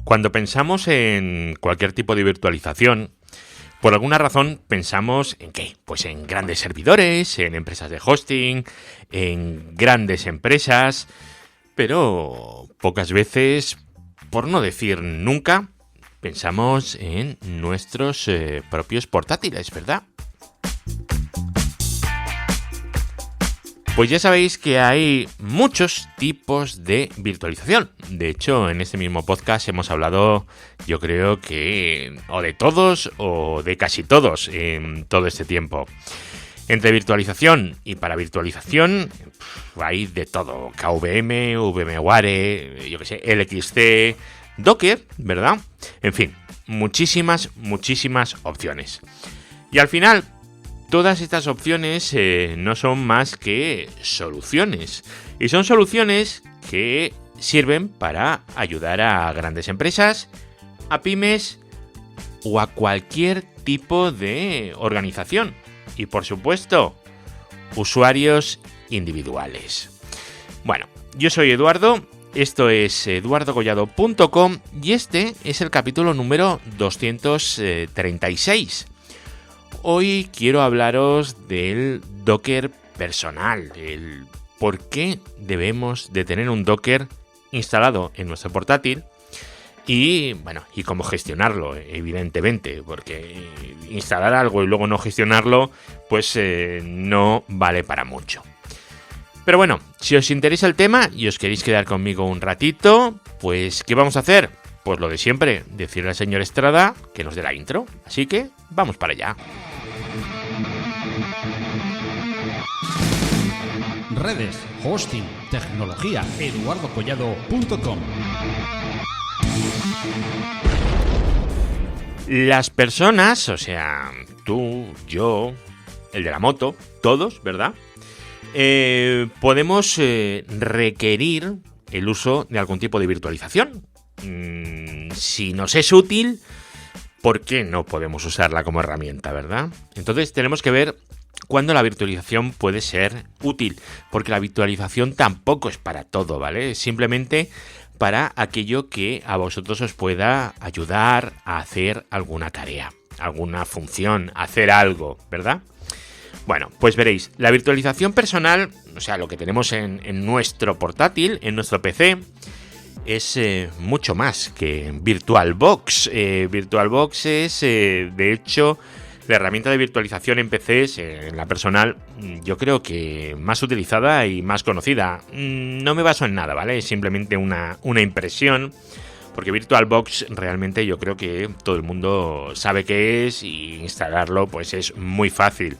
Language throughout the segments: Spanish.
Cuando pensamos en cualquier tipo de virtualización, por alguna razón pensamos en ¿qué? Pues en grandes servidores, en empresas de hosting, en grandes empresas, pero pocas veces, por no decir nunca, pensamos en nuestros propios portátiles, ¿verdad? Pues ya sabéis que hay muchos tipos de virtualización. De hecho, en este mismo podcast hemos hablado, yo creo que o de todos o de casi todos en todo este tiempo. Entre virtualización y para virtualización hay de todo. KVM, VMware, yo que sé, LXC, Docker, ¿verdad? En fin, muchísimas opciones. Y al final, todas estas opciones no son más que soluciones. Y son soluciones que sirven para ayudar a grandes empresas, a pymes o a cualquier tipo de organización. Y por supuesto, usuarios individuales. Bueno, yo soy Eduardo, esto es eduardogollado.com y este es el capítulo número 236. Hoy quiero hablaros del Docker personal, el por qué debemos de tener un Docker instalado en nuestro portátil y, bueno, y cómo gestionarlo, evidentemente, porque instalar algo y luego no gestionarlo, pues no vale para mucho. Pero bueno, si os interesa el tema y os queréis quedar conmigo un ratito, pues ¿qué vamos a hacer? Pues lo de siempre, decirle al señor Estrada que nos dé la intro, así que vamos para allá. Redes, hosting, tecnología, eduardocollado.com. Las personas, o sea, tú, yo, el de la moto, todos, ¿verdad? Podemos requerir el uso de algún tipo de virtualización. Si nos es útil, ¿por qué no podemos usarla como herramienta, verdad? Entonces tenemos que ver cuándo la virtualización puede ser útil, porque la virtualización tampoco es para todo, ¿vale? Es simplemente para aquello que a vosotros os pueda ayudar a hacer alguna tarea, alguna función, hacer algo, ¿verdad? Bueno, pues veréis, la virtualización personal, o sea, lo que tenemos en nuestro portátil, en nuestro PC, es mucho más que VirtualBox. VirtualBox es, de hecho, la herramienta de virtualización en PCs, en la personal, yo creo que más utilizada y más conocida. No me baso en nada, ¿vale? Es simplemente una impresión, porque VirtualBox realmente yo creo que todo el mundo sabe qué es y instalarlo pues es muy fácil.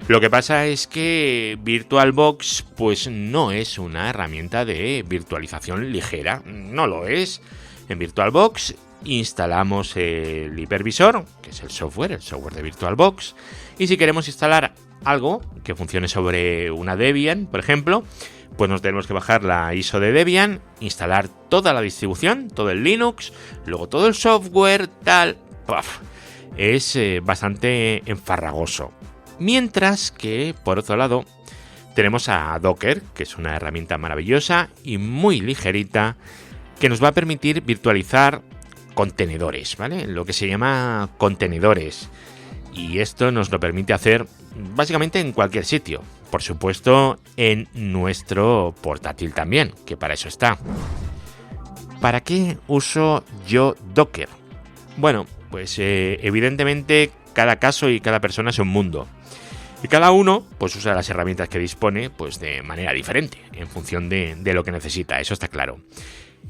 Lo que pasa es que VirtualBox pues no es una herramienta de virtualización ligera, no lo es. En VirtualBox instalamos el hipervisor, que es el software de VirtualBox, y si queremos instalar algo que funcione sobre una Debian, por ejemplo, pues nos tenemos que bajar la ISO de Debian, instalar toda la distribución, todo el Linux, luego todo el software, tal, ¡puff! Es bastante enfarragoso. Mientras que, por otro lado, tenemos a Docker, que es una herramienta maravillosa y muy ligerita, que nos va a permitir virtualizar contenedores, ¿vale? Lo que se llama contenedores. Y esto nos lo permite hacer básicamente en cualquier sitio. Por supuesto, en nuestro portátil también, que para eso está. ¿Para qué uso yo Docker? Bueno, pues evidentemente cada caso y cada persona es un mundo. Y cada uno pues usa las herramientas que dispone pues de manera diferente, en función de lo que necesita, eso está claro.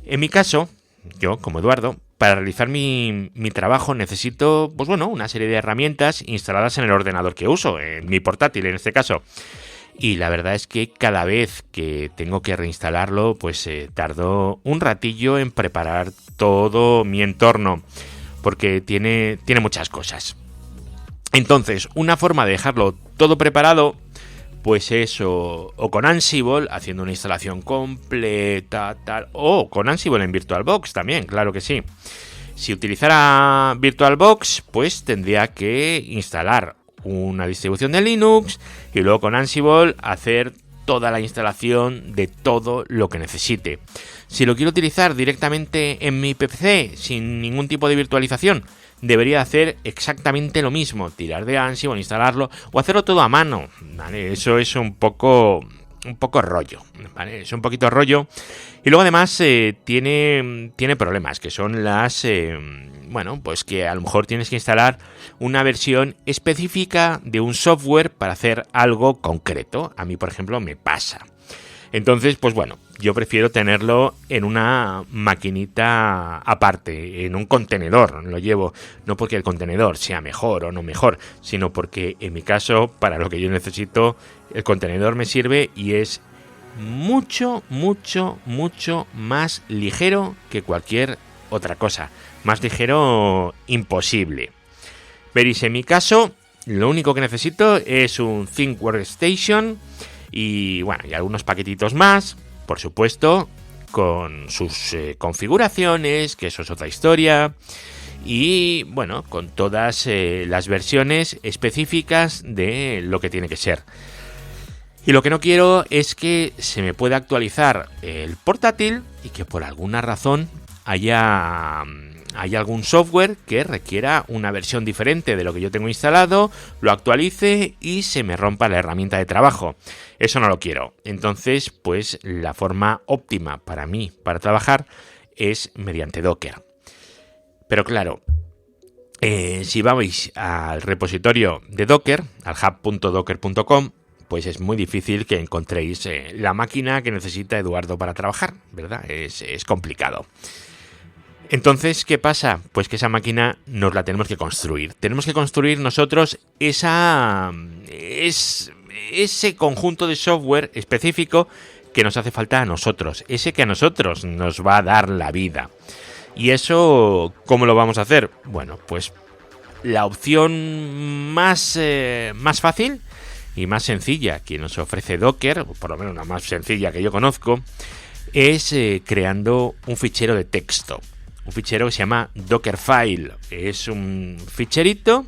En mi caso, yo como Eduardo, para realizar mi trabajo necesito pues bueno, una serie de herramientas instaladas en el ordenador que uso, en mi portátil en este caso. Y la verdad es que cada vez que tengo que reinstalarlo, pues tardo un ratillo en preparar todo mi entorno, porque tiene muchas cosas. Entonces, una forma de dejarlo todo preparado, pues es o con Ansible, haciendo una instalación completa, tal, o con Ansible en VirtualBox también, claro que sí. Si utilizara VirtualBox, pues tendría que instalar una distribución de Linux y luego con Ansible hacer toda la instalación de todo lo que necesite. Si lo quiero utilizar directamente en mi PC sin ningún tipo de virtualización, debería hacer exactamente lo mismo, tirar de Ansible, instalarlo o hacerlo todo a mano, ¿vale? Eso es un poco rollo, ¿vale? Es un poquito rollo. Y luego además tiene problemas, que son las... pues que a lo mejor tienes que instalar una versión específica de un software para hacer algo concreto. A mí, por ejemplo, me pasa. Entonces, pues bueno, yo prefiero tenerlo en una maquinita aparte, en un contenedor. Lo llevo no porque el contenedor sea mejor o no mejor, sino porque en mi caso, para lo que yo necesito, el contenedor me sirve y es mucho más ligero que cualquier otra cosa. Más ligero imposible. Veréis, en mi caso, lo único que necesito es un ThinkWorks Station y algunos paquetitos más, por supuesto, con sus configuraciones, que eso es otra historia, y con todas las versiones específicas de lo que tiene que ser. Y lo que no quiero es que se me pueda actualizar el portátil y que por alguna razón haya algún software que requiera una versión diferente de lo que yo tengo instalado, lo actualice y se me rompa la herramienta de trabajo. Eso no lo quiero. Entonces, pues la forma óptima para mí para trabajar es mediante Docker. Pero claro, si vais al repositorio de Docker, al hub.docker.com, pues es muy difícil que encontréis la máquina que necesita Eduardo para trabajar, ¿verdad? Es complicado. Entonces, ¿qué pasa? Pues que esa máquina nos la tenemos que construir. Tenemos que construir nosotros ese conjunto de software específico que nos hace falta a nosotros. Ese que a nosotros nos va a dar la vida. ¿Y eso cómo lo vamos a hacer? Bueno, pues la opción más fácil y más sencilla que nos ofrece Docker, o por lo menos la más sencilla que yo conozco, es creando un fichero de texto. Un fichero que se llama Dockerfile. Es un ficherito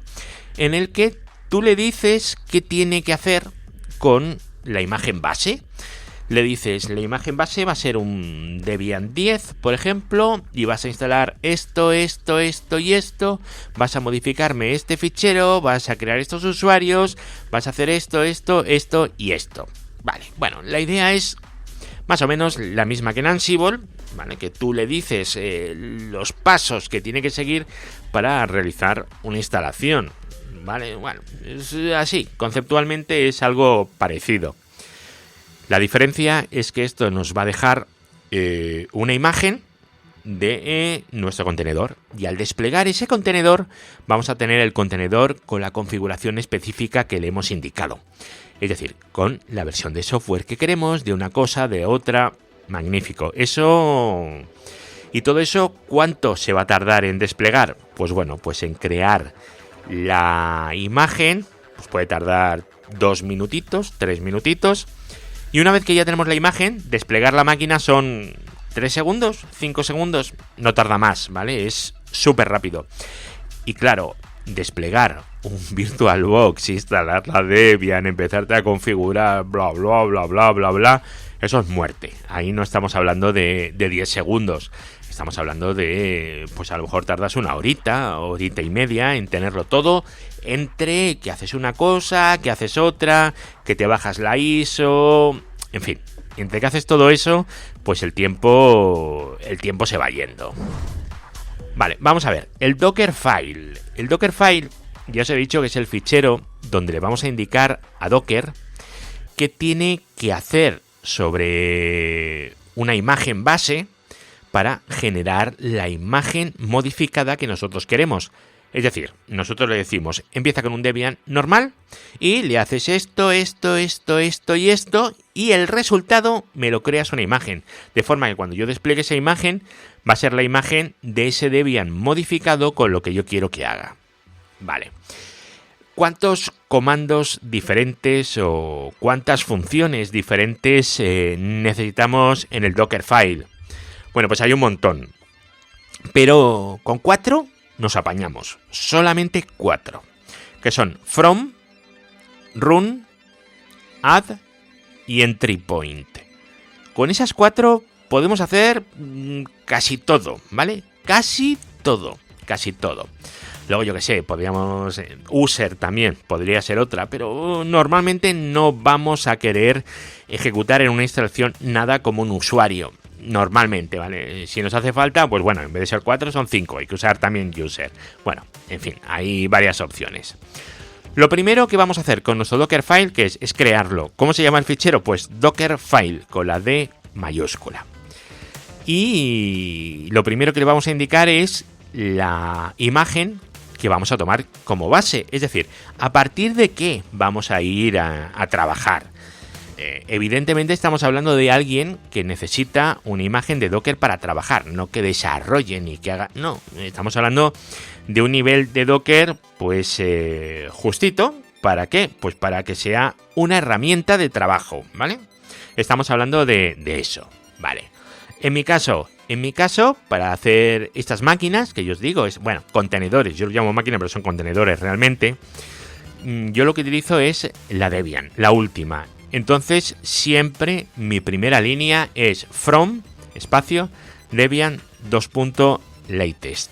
en el que tú le dices qué tiene que hacer con la imagen base. Le dices, la imagen base va a ser un Debian 10, por ejemplo, y vas a instalar esto y esto, vas a modificarme este fichero, vas a crear estos usuarios, vas a hacer esto y esto. Vale, la idea es más o menos la misma que en Ansible, ¿vale? Que tú le dices los pasos que tiene que seguir para realizar una instalación, ¿vale? Es así, conceptualmente es algo parecido. La diferencia es que esto nos va a dejar una imagen de nuestro contenedor, y al desplegar ese contenedor vamos a tener el contenedor con la configuración específica que le hemos indicado. Es decir, con la versión de software que queremos, de una cosa, de otra. Magnífico. Eso... ¿Y todo eso cuánto se va a tardar en desplegar? Pues pues en crear la imagen, pues puede tardar 2 minutitos, 3 minutitos. Y una vez que ya tenemos la imagen, desplegar la máquina son 3 segundos, 5 segundos. No tarda más, ¿vale? Es súper rápido. Y claro, desplegar un VirtualBox, instalar la Debian, empezarte a configurar, bla, bla, bla, bla, bla, bla, eso es muerte. Ahí no estamos hablando de 10 segundos. Estamos hablando de, pues a lo mejor tardas una horita y media en tenerlo todo, entre que haces una cosa, que haces otra, que te bajas la ISO, en fin, entre que haces todo eso, pues el tiempo se va yendo. Vale, vamos a ver, el Dockerfile. El Dockerfile, ya os he dicho que es el fichero donde le vamos a indicar a Docker qué tiene que hacer sobre una imagen base para generar la imagen modificada que nosotros queremos. Es decir, nosotros le decimos, empieza con un Debian normal y le haces esto y esto, y el resultado me lo creas una imagen. De forma que cuando yo despliegue esa imagen, va a ser la imagen de ese Debian modificado con lo que yo quiero que haga. Vale. ¿Cuántos comandos diferentes o cuántas funciones diferentes necesitamos en el Dockerfile? Bueno, pues hay un montón. Pero con 4 nos apañamos. Solamente 4. Que son from, run, add y Entry Point. Con esas 4 podemos hacer casi todo, ¿vale? Casi todo. Luego, yo que sé, podríamos... User también podría ser otra, pero normalmente no vamos a querer ejecutar en una instalación nada como un usuario. Normalmente, ¿vale? Si nos hace falta, pues bueno, en vez de ser 4 son 5. Hay que usar también user. Bueno, en fin, hay varias opciones. Lo primero que vamos a hacer con nuestro Dockerfile, que es crearlo. ¿Cómo se llama el fichero? Pues Dockerfile, con la D mayúscula. Y lo primero que le vamos a indicar es la imagen que vamos a tomar como base. Es decir, a partir de qué vamos a ir a trabajar. Evidentemente estamos hablando de alguien que necesita una imagen de Docker para trabajar, no que desarrolle ni que haga... No, estamos hablando de un nivel de Docker pues justito. ¿Para qué? Pues para que sea una herramienta de trabajo, ¿vale? Estamos hablando de eso, ¿vale? En mi caso, para hacer estas máquinas, que yo os digo, es, bueno, contenedores, yo los llamo máquinas, pero son contenedores realmente, yo lo que utilizo es la Debian, la última. Entonces, siempre mi primera línea es from, espacio, Debian 2.latest,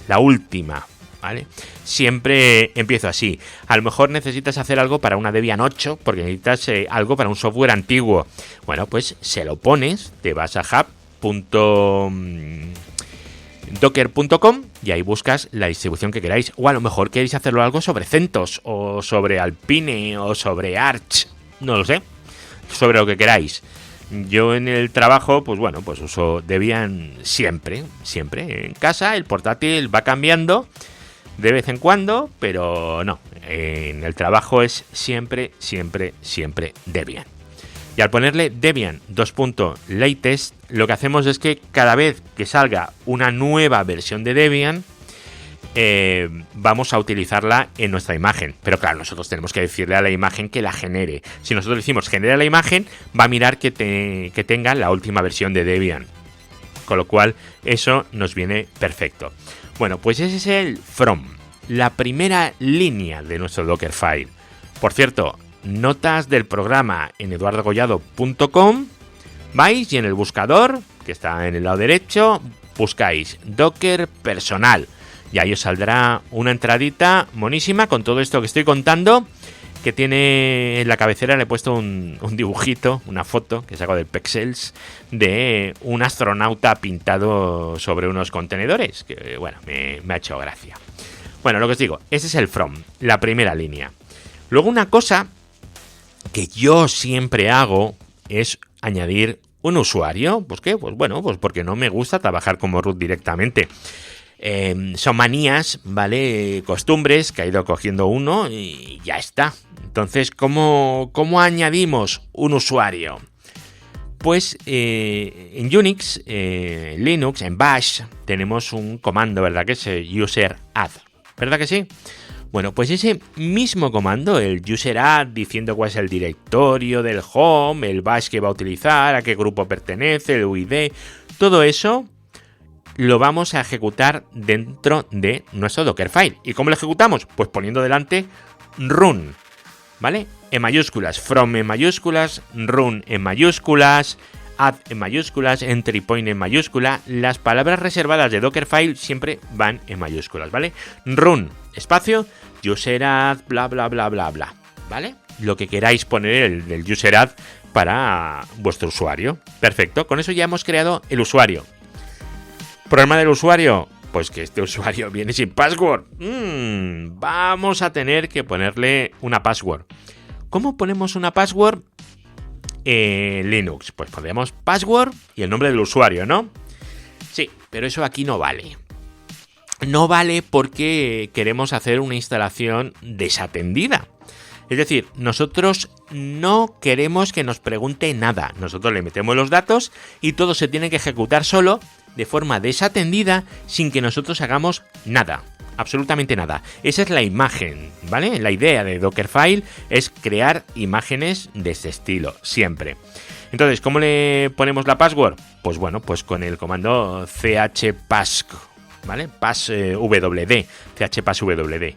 la última, ¿vale? Siempre empiezo así. A lo mejor necesitas hacer algo para una Debian 8, porque necesitas algo para un software antiguo. Bueno, pues se lo pones, te vas a hub.docker.com y ahí buscas la distribución que queráis. O a lo mejor queréis hacerlo algo sobre CentOS, o sobre Alpine, o sobre Arch, no lo sé, sobre lo que queráis. Yo en el trabajo, pues bueno, pues uso Debian siempre. En casa el portátil va cambiando de vez en cuando, pero no, en el trabajo es siempre Debian. Y al ponerle Debian 2.latest, lo que hacemos es que cada vez que salga una nueva versión de Debian, vamos a utilizarla en nuestra imagen. Pero claro, nosotros tenemos que decirle a la imagen que la genere. Si nosotros decimos genera la imagen, va a mirar que tenga la última versión de Debian. Con lo cual, eso nos viene perfecto. Bueno, pues ese es el from, la primera línea de nuestro Dockerfile. Por cierto, notas del programa en eduardogollado.com. Vais y en el buscador, que está en el lado derecho, buscáis Docker personal. Y ahí os saldrá una entradita monísima con todo esto que estoy contando, que tiene en la cabecera, le he puesto un dibujito, una foto que saco del Pexels de un astronauta pintado sobre unos contenedores, que bueno, me ha hecho gracia. Bueno, lo que os digo, ese es el from, la primera línea. Luego una cosa que yo siempre hago es añadir un usuario. ¿Pues qué? Pues bueno, pues porque no me gusta trabajar como root directamente. Son manías, ¿vale? Costumbres que ha ido cogiendo uno y ya está. Entonces, ¿cómo añadimos un usuario? Pues en Unix, Linux, en Bash, tenemos un comando, ¿verdad? Que es user add, ¿verdad que sí? Bueno, pues ese mismo comando, el user add, diciendo cuál es el directorio del home, el bash que va a utilizar, a qué grupo pertenece, el UID, todo eso lo vamos a ejecutar dentro de nuestro Dockerfile. ¿Y cómo lo ejecutamos? Pues poniendo delante run, ¿vale? En mayúsculas, from en mayúsculas, run en mayúsculas, add en mayúsculas, entry point en mayúscula. Las palabras reservadas de Dockerfile siempre van en mayúsculas, ¿vale? Run, espacio, user add, bla, bla, bla, bla, bla, ¿vale? Lo que queráis poner el user add para vuestro usuario. Perfecto, con eso ya hemos creado el usuario. ¿Problema del usuario? Pues que este usuario viene sin password. Vamos a tener que ponerle una password. ¿Cómo ponemos una password en Linux? Pues ponemos password y el nombre del usuario, ¿no? Sí, pero eso aquí no vale. No vale porque queremos hacer una instalación desatendida. Es decir, nosotros no queremos que nos pregunte nada. Nosotros le metemos los datos y todo se tiene que ejecutar solo, de forma desatendida, sin que nosotros hagamos nada, absolutamente nada. Esa es la imagen, ¿vale? La idea de Dockerfile es crear imágenes de este estilo, siempre. Entonces, ¿cómo le ponemos la password? Pues bueno, pues con el comando chpass, ¿vale? PassWD, CHPassWD.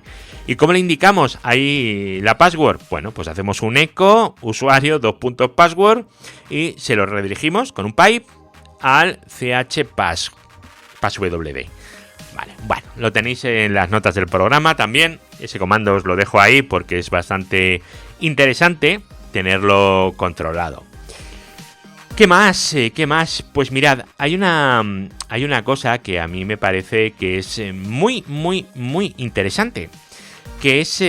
¿Y cómo le indicamos ahí la password? Bueno, pues hacemos un echo usuario .password y se lo redirigimos con un pipe al CHPassWD. Vale, bueno, lo tenéis en las notas del programa también. Ese comando os lo dejo ahí porque es bastante interesante tenerlo controlado. ¿Qué más? ¿Qué más? Pues mirad, hay una cosa que a mí me parece que es muy interesante, que es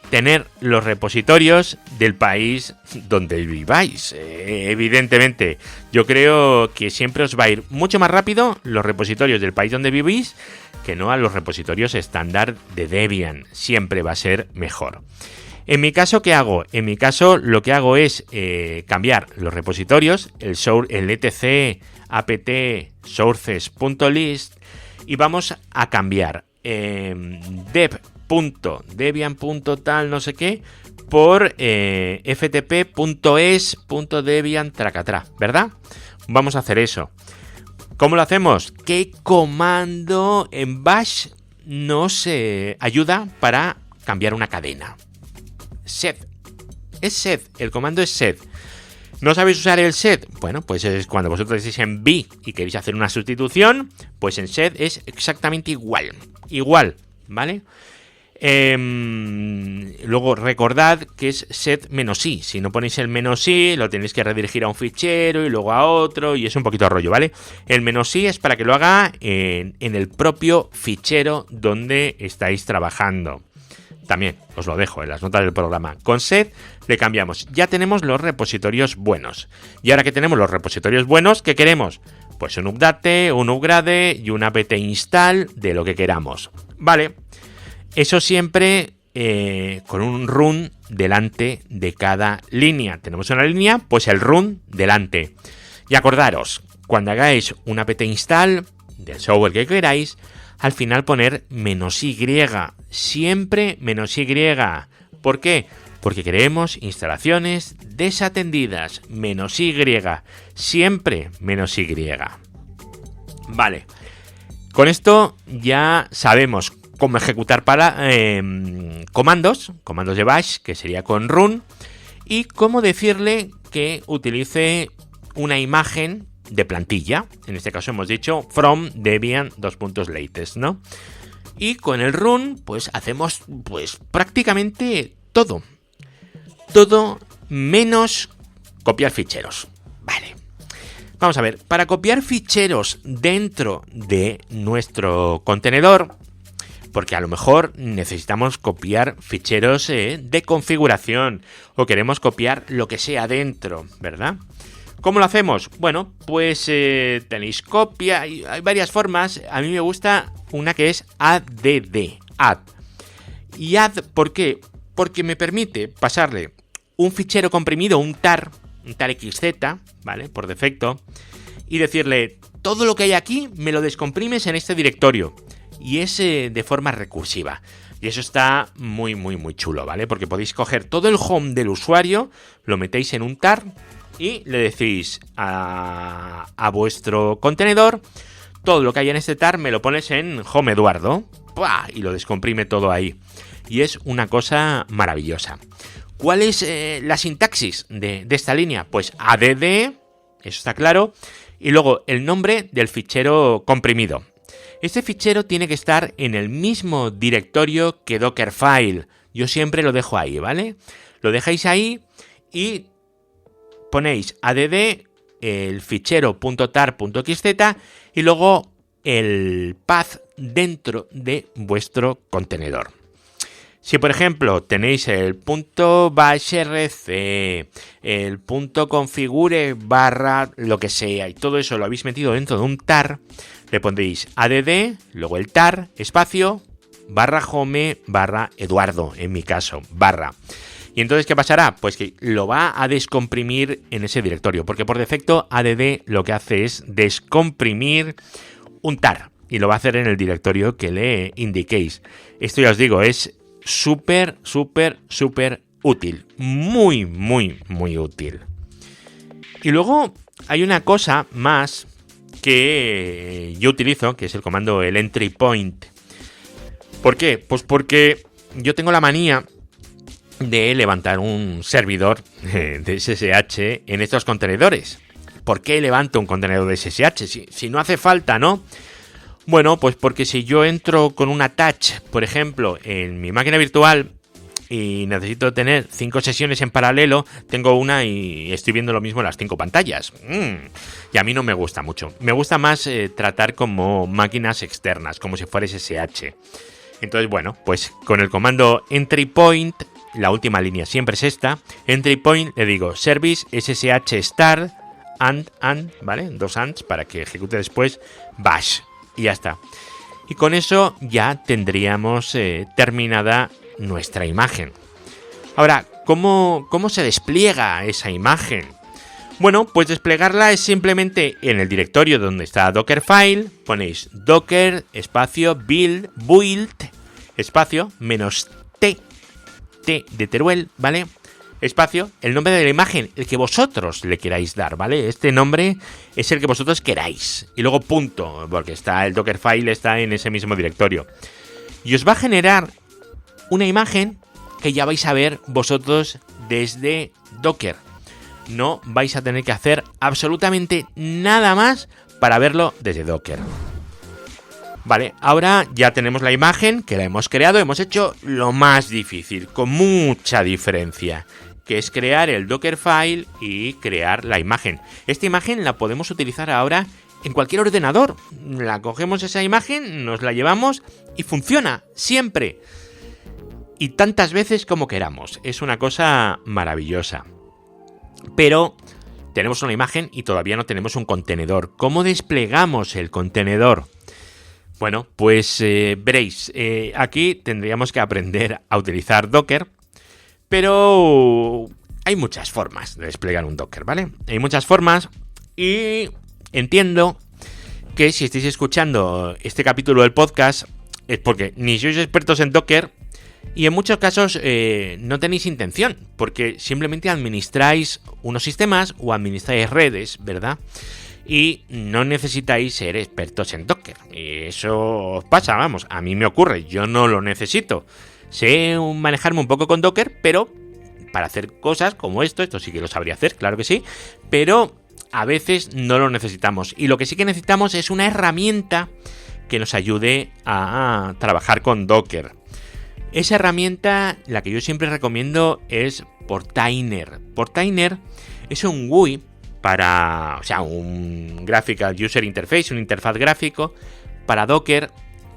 tener los repositorios del país donde viváis. Evidentemente, yo creo que siempre os va a ir mucho más rápido los repositorios del país donde vivís que no a los repositorios estándar de Debian. Siempre va a ser mejor. En mi caso, ¿qué hago? En mi caso, lo que hago es cambiar los repositorios, el etc apt sources.list, y vamos a cambiar dev.debian.tal no sé qué por ftp.es.debian tracatra, ¿verdad? Vamos a hacer eso. ¿Cómo lo hacemos? ¿Qué comando en bash nos ayuda para cambiar una cadena? Sed. Es sed. El comando es sed. ¿No sabéis usar el sed? Bueno, pues es cuando vosotros estéis en B y queréis hacer una sustitución, pues en sed es exactamente igual. Igual, ¿vale? Luego recordad que es sed-i. Si no ponéis el -i, lo tenéis que redirigir a un fichero y luego a otro, y es un poquito rollo, ¿vale? El -i es para que lo haga en el propio fichero donde estáis trabajando. También os lo dejo en las notas del programa. Con sed le cambiamos. Ya tenemos los repositorios buenos. Y ahora que tenemos los repositorios buenos, ¿qué queremos? Pues un update, un upgrade y un apt install de lo que queramos. Vale. Eso siempre con un run delante de cada línea. Tenemos una línea, pues el run delante. Y acordaros, cuando hagáis un apt install del software que queráis, al final poner -y. Siempre -y. ¿Por qué? Porque queremos instalaciones desatendidas. -y. Siempre -y. Vale. Con esto ya sabemos cómo ejecutar para comandos de bash, que sería con run, y cómo decirle que utilice una imagen de plantilla. En este caso hemos dicho from Debian latest, ¿no? Y con el run, pues hacemos pues prácticamente todo. Todo menos copiar ficheros. Vale. Vamos a ver, para copiar ficheros dentro de nuestro contenedor, porque a lo mejor necesitamos copiar ficheros de configuración o queremos copiar lo que sea dentro, ¿verdad? ¿Cómo lo hacemos? Bueno, pues tenéis copia, y hay varias formas. A mí me gusta una que es add. Add. Y add, ¿por qué? Porque me permite pasarle un fichero comprimido, un tar XZ, ¿vale? Por defecto, y decirle, todo lo que hay aquí me lo descomprimes en este directorio. Y es de forma recursiva. Y eso está muy chulo, ¿vale? Porque podéis coger todo el home del usuario, lo metéis en un tar y le decís a vuestro contenedor, todo lo que hay en este tar me lo pones en home Eduardo, ¡pua! Y lo descomprime todo ahí. Y es una cosa maravillosa. ¿Cuál es la sintaxis de esta línea? Pues add, eso está claro, y luego el nombre del fichero comprimido. Este fichero tiene que estar en el mismo directorio que Dockerfile. Yo siempre lo dejo ahí, ¿vale? Lo dejáis ahí y ponéis add, el fichero .tar.xz y luego el path dentro de vuestro contenedor. Si por ejemplo tenéis el .bashrc, el .configure / lo que sea y todo eso lo habéis metido dentro de un tar, le pondréis add, luego el tar, espacio, /home /Eduardo, en mi caso, /. Y entonces, ¿qué pasará? Pues que lo va a descomprimir en ese directorio, porque por defecto add lo que hace es descomprimir un tar y lo va a hacer en el directorio que le indiquéis. Esto ya os digo, es súper útil, muy útil. Y luego hay una cosa más que yo utilizo, que es el comando el entry point. ¿Por qué? Pues porque yo tengo la manía de levantar un servidor de SSH en estos contenedores. ¿Por qué levanto un contenedor de SSH? Si no hace falta, ¿no? Bueno, pues porque si yo entro con una touch, por ejemplo, en mi máquina virtual y necesito tener 5 sesiones en paralelo, tengo una y estoy viendo lo mismo en las 5 pantallas. Y a mí no me gusta mucho. Me gusta más tratar como máquinas externas, como si fuera SSH. Entonces, bueno, pues con el comando entry point, la última línea siempre es esta. Entry point, le digo service SSH start and, ¿vale? 2 ands para que ejecute después bash. Y ya está. Y con eso ya tendríamos terminada nuestra imagen. Ahora, ¿cómo se despliega esa imagen? Bueno, pues desplegarla es simplemente en el directorio donde está Dockerfile, ponéis docker, espacio, build, espacio, -t, t de Teruel, ¿vale? Espacio, el nombre de la imagen, el que vosotros le queráis dar, ¿vale? Este nombre es el que vosotros queráis. Y luego punto, porque está el Dockerfile, está en ese mismo directorio. Y os va a generar una imagen que ya vais a ver vosotros desde Docker. No vais a tener que hacer absolutamente nada más para verlo desde Docker. Vale, ahora ya tenemos la imagen que la hemos creado. Hemos hecho lo más difícil, con mucha diferencia, que es crear el Dockerfile y crear la imagen. Esta imagen la podemos utilizar ahora en cualquier ordenador. La cogemos esa imagen, nos la llevamos y funciona siempre. Y tantas veces como queramos. Es una cosa maravillosa. Pero tenemos una imagen y todavía no tenemos un contenedor. ¿Cómo desplegamos el contenedor? Bueno, pues veréis, aquí tendríamos que aprender a utilizar Docker, pero hay muchas formas de desplegar un Docker, ¿vale? Hay muchas formas y entiendo que si estáis escuchando este capítulo del podcast es porque ni sois expertos en Docker y en muchos casos no tenéis intención, porque simplemente administráis unos sistemas o administráis redes, ¿verdad? Y no necesitáis ser expertos en Docker. Y eso os pasa, vamos, a mí me ocurre, yo no lo necesito. Sé manejarme un poco con Docker, pero para hacer cosas como esto sí que lo sabría hacer, claro que sí, pero a veces no lo necesitamos. Y lo que sí que necesitamos es una herramienta que nos ayude a trabajar con Docker. Esa herramienta, la que yo siempre recomiendo, es Portainer. Portainer es un GUI un Graphical User Interface, un interfaz gráfico para Docker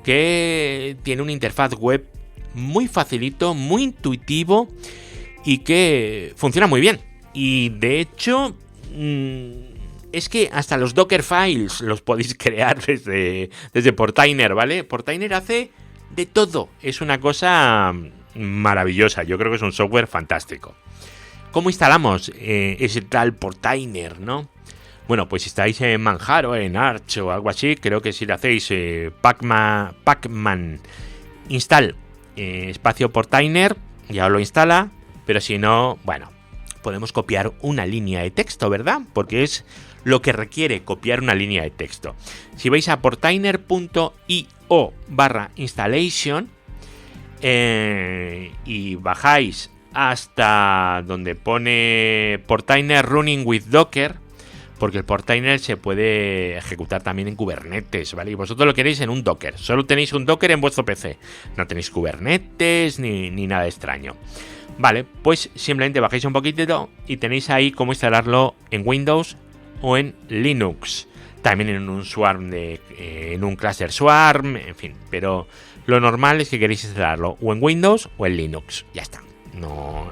que tiene una interfaz web muy facilito, muy intuitivo y que funciona muy bien. Y de hecho, es que hasta los Docker files los podéis crear desde Portainer, ¿vale? Portainer hace de todo. Es una cosa maravillosa. Yo creo que es un software fantástico. ¿Cómo instalamos ese tal Portainer, no? Bueno, pues si estáis en Manjaro, en Arch o algo así, creo que si le hacéis pacman install espacio Portainer, ya os lo instala, pero si no, bueno, podemos copiar una línea de texto, ¿verdad? Porque es lo que requiere copiar una línea de texto. Si vais a portainer.io/installation y bajáis hasta donde pone Portainer Running with Docker, porque el Portainer se puede ejecutar también en Kubernetes, ¿vale? Y vosotros lo queréis en un Docker, solo tenéis un Docker en vuestro PC, no tenéis Kubernetes ni nada extraño. Vale, pues simplemente bajáis un poquitito y tenéis ahí cómo instalarlo en Windows o en Linux, también en un Swarm en un cluster Swarm, en fin, pero lo normal es que queréis instalarlo o en Windows o en Linux, ya está. No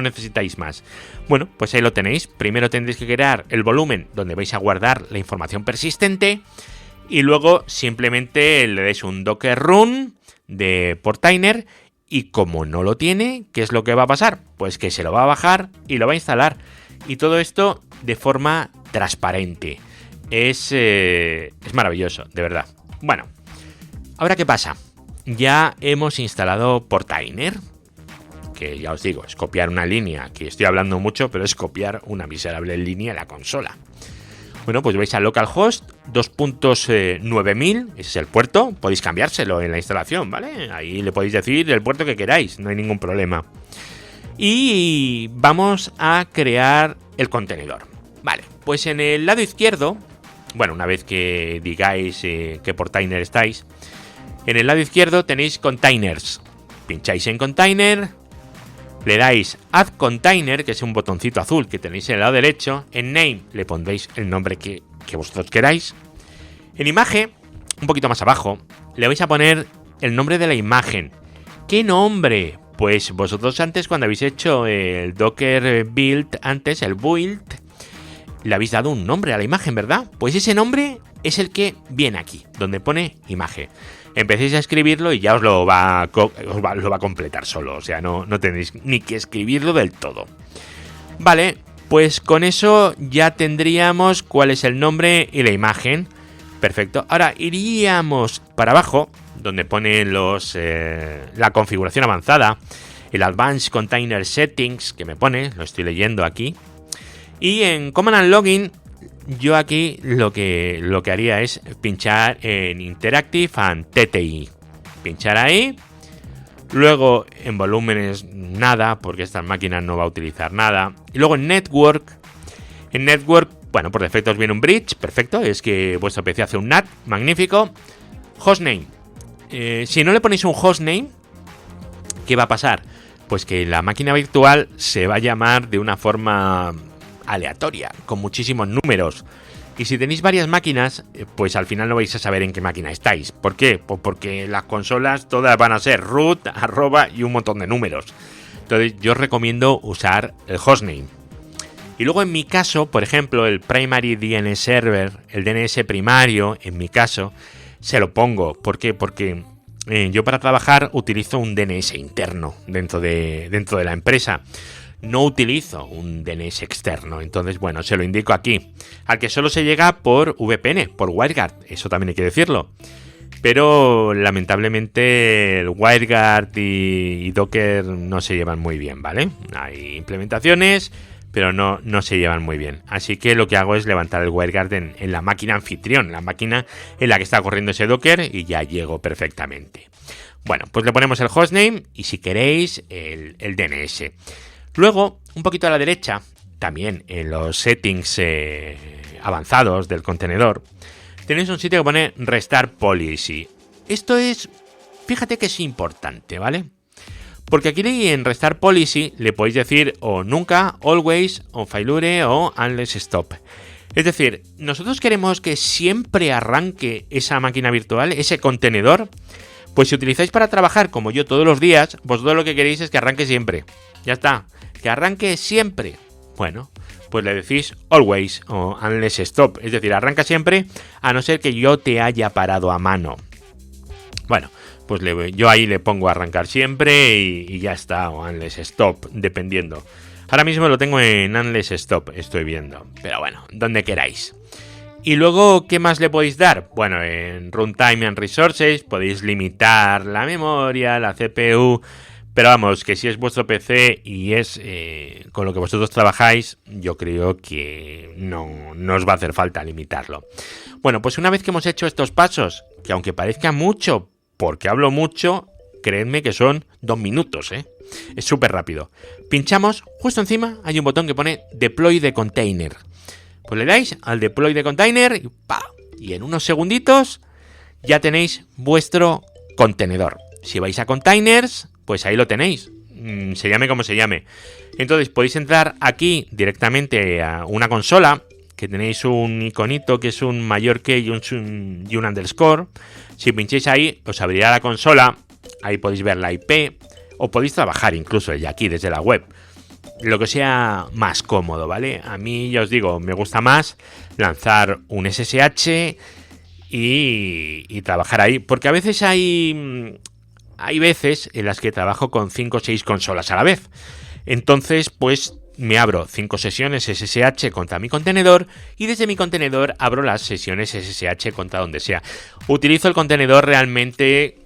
necesitáis más. Bueno, pues ahí lo tenéis. Primero tendréis que crear el volumen donde vais a guardar la información persistente y luego simplemente le dais un docker run de Portainer y como no lo tiene, ¿qué es lo que va a pasar? Pues que se lo va a bajar y lo va a instalar. Y todo esto de forma transparente. Es maravilloso, de verdad. Bueno, ahora ¿qué pasa? Ya hemos instalado Portainer, que ya os digo, es copiar una línea, que estoy hablando mucho, pero es copiar una miserable línea en la consola. Bueno, pues vais a localhost 2.9000, ese es el puerto, podéis cambiárselo en la instalación, ¿vale? Ahí le podéis decir el puerto que queráis, no hay ningún problema. Y vamos a crear el contenedor. Vale, pues en el lado izquierdo, bueno, una vez que digáis qué container estáis, en el lado izquierdo tenéis containers. Pincháis en container, le dais add container, que es un botoncito azul que tenéis en el lado derecho. En name le pondréis el nombre que vosotros queráis. En imagen, un poquito más abajo, le vais a poner el nombre de la imagen. ¿Qué nombre? Pues vosotros antes, cuando habéis hecho el Docker build, antes el build, le habéis dado un nombre a la imagen, ¿verdad? Pues ese nombre es el que viene aquí, donde pone imagen. Empecéis a escribirlo y ya os lo va a completar solo. O sea, no tenéis ni que escribirlo del todo. Vale, pues con eso ya tendríamos cuál es el nombre y la imagen. Perfecto. Ahora iríamos para abajo, donde pone la configuración avanzada, el Advanced Container Settings, que me pone, lo estoy leyendo aquí. Y en Command and Login, yo aquí lo que haría es pinchar en Interactive and TTI. Pinchar ahí. Luego en volúmenes nada, porque esta máquina no va a utilizar nada. Y luego en Network. En Network, bueno, por defecto os viene un bridge, perfecto. Es que vuestro PC hace un NAT, magnífico. Hostname. Si no le ponéis un hostname, ¿qué va a pasar? Pues que la máquina virtual se va a llamar de una forma aleatoria, con muchísimos números. Y si tenéis varias máquinas, pues al final no vais a saber en qué máquina estáis. ¿Por qué? Pues porque las consolas todas van a ser root, arroba y un montón de números. Entonces yo os recomiendo usar el hostname. Y luego en mi caso, por ejemplo, el primary DNS server, el DNS primario, en mi caso, se lo pongo. ¿Por qué? Porque yo para trabajar utilizo un DNS interno dentro de la empresa. No utilizo un DNS externo, entonces bueno, se lo indico aquí. Al que solo se llega por VPN, por WireGuard, eso también hay que decirlo. Pero lamentablemente el WireGuard y Docker no se llevan muy bien, ¿vale? Hay implementaciones, pero no se llevan muy bien. Así que lo que hago es levantar el WireGuard en la máquina anfitrión, la máquina en la que está corriendo ese Docker, y ya llego perfectamente. Bueno, pues le ponemos el hostname y si queréis el DNS. Luego, un poquito a la derecha, también en los settings avanzados del contenedor, tenéis un sitio que pone Restart Policy. Esto es, fíjate que es importante, ¿vale? Porque aquí en Restart Policy le podéis decir o nunca, always, on failure o unless stop. Es decir, nosotros queremos que siempre arranque esa máquina virtual, ese contenedor. Pues si utilizáis para trabajar como yo todos los días, vosotros lo que queréis es que arranque siempre. Ya está, que arranque siempre. Bueno, pues le decís always o unless stop. Es decir, arranca siempre a no ser que yo te haya parado a mano. Bueno, pues yo ahí le pongo arrancar siempre y ya está, o unless stop, dependiendo. Ahora mismo lo tengo en unless stop, estoy viendo. Pero bueno, donde queráis. Y luego, ¿qué más le podéis dar? Bueno, en Runtime and Resources podéis limitar la memoria, la CPU, pero vamos, que si es vuestro PC y es con lo que vosotros trabajáis, yo creo que no os va a hacer falta limitarlo. Bueno, pues una vez que hemos hecho estos pasos, que aunque parezca mucho, porque hablo mucho, creedme que son 2 minutos, ¿eh? Es súper rápido. Pinchamos, justo encima hay un botón que pone Deploy the Container. Pues le dais al deploy de container y ¡pa! Y en unos segunditos ya tenéis vuestro contenedor. Si vais a containers, pues ahí lo tenéis. Se llame como se llame. Entonces podéis entrar aquí directamente a una consola, que tenéis un iconito que es un mayor que y un underscore. Si pincháis ahí, os abrirá la consola. Ahí podéis ver la IP o podéis trabajar incluso desde aquí, desde la web. Lo que sea más cómodo, ¿vale? A mí, ya os digo, me gusta más lanzar un SSH y trabajar ahí. Porque a veces hay veces en las que trabajo con 5 o 6 consolas a la vez. Entonces, pues me abro 5 sesiones SSH contra mi contenedor y desde mi contenedor abro las sesiones SSH contra donde sea. Utilizo el contenedor realmente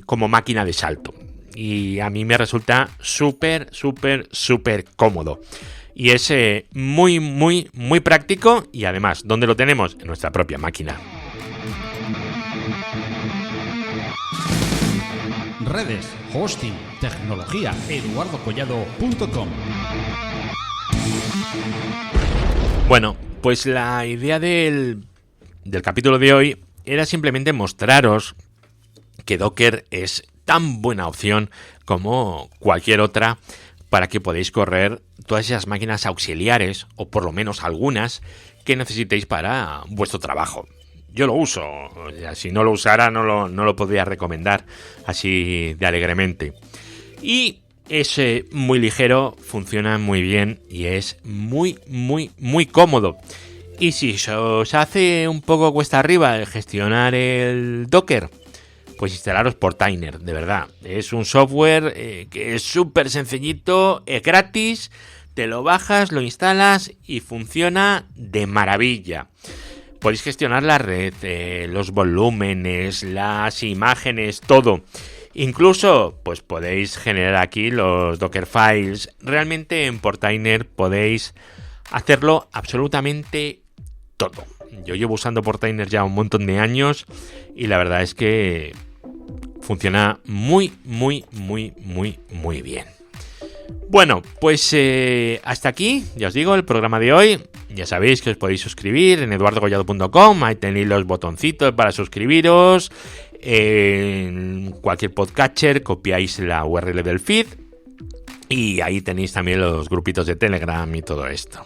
como máquina de salto. Y a mí me resulta súper cómodo. y es muy, muy, muy práctico y además, ¿dónde lo tenemos? En nuestra propia máquina. Redes, hosting, tecnología, eduardocollado.com. Bueno, pues la idea del capítulo de hoy era simplemente mostraros que Docker es tan buena opción como cualquier otra para que podáis correr todas esas máquinas auxiliares, o por lo menos algunas, que necesitéis para vuestro trabajo. Yo lo uso, si no lo usara no lo podría recomendar así de alegremente. Y es muy ligero, funciona muy bien y es muy, muy, muy cómodo. Y si se os hace un poco cuesta arriba el gestionar el Docker, pues instalaros Portainer, de verdad. Es un software que es súper sencillito, es gratis, te lo bajas, lo instalas y funciona de maravilla. Podéis gestionar la red, los volúmenes, las imágenes, todo. Incluso, pues podéis generar aquí los Docker files. Realmente en Portainer podéis hacerlo absolutamente todo. Yo llevo usando Portainer ya un montón de años y la verdad es que funciona muy, muy, muy, muy, muy bien. Bueno, pues hasta aquí, ya os digo, el programa de hoy. Ya sabéis que os podéis suscribir en eduardocollado.com. Ahí tenéis los botoncitos para suscribiros. En cualquier podcatcher copiáis la URL del feed. Y ahí tenéis también los grupitos de Telegram y todo esto.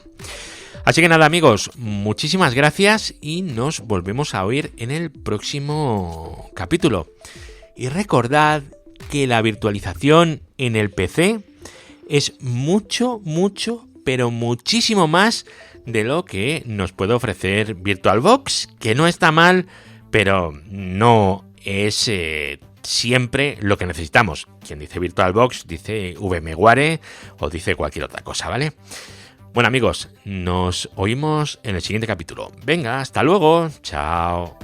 Así que nada, amigos, muchísimas gracias y nos volvemos a oír en el próximo capítulo. Y recordad que la virtualización en el PC es mucho, mucho, pero muchísimo más de lo que nos puede ofrecer VirtualBox, que no está mal, pero no es siempre lo que necesitamos. Quien dice VirtualBox dice VMware o dice cualquier otra cosa, ¿vale? Bueno, amigos, nos oímos en el siguiente capítulo. Venga, hasta luego. Chao.